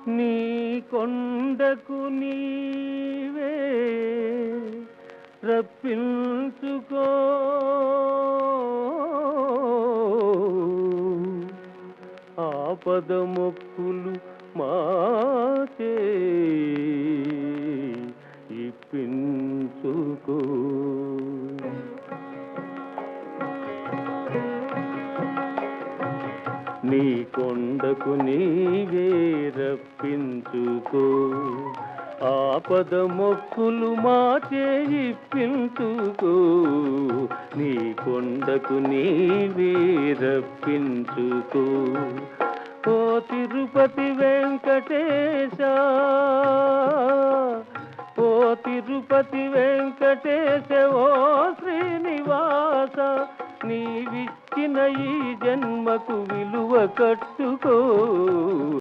నీ కొండకు నీవే రప్పించుకో, ఆపద మొక్కులు మాచే ఇప్పించుకో. నీ కొండకు నీవే రప్పించుకో, ఆపద మొక్కులు మాచే ఇప్పించుకో. నీ కొండకు నీవే రప్పించుకో. ఓ తిరుపతి వెంకటేశ, ఓ తిరుపతి వెంకటేశ, ఓ శ్రీనివాస, నీవిచ్చిన ఈ జన్మకు విలువ కట్టుకో.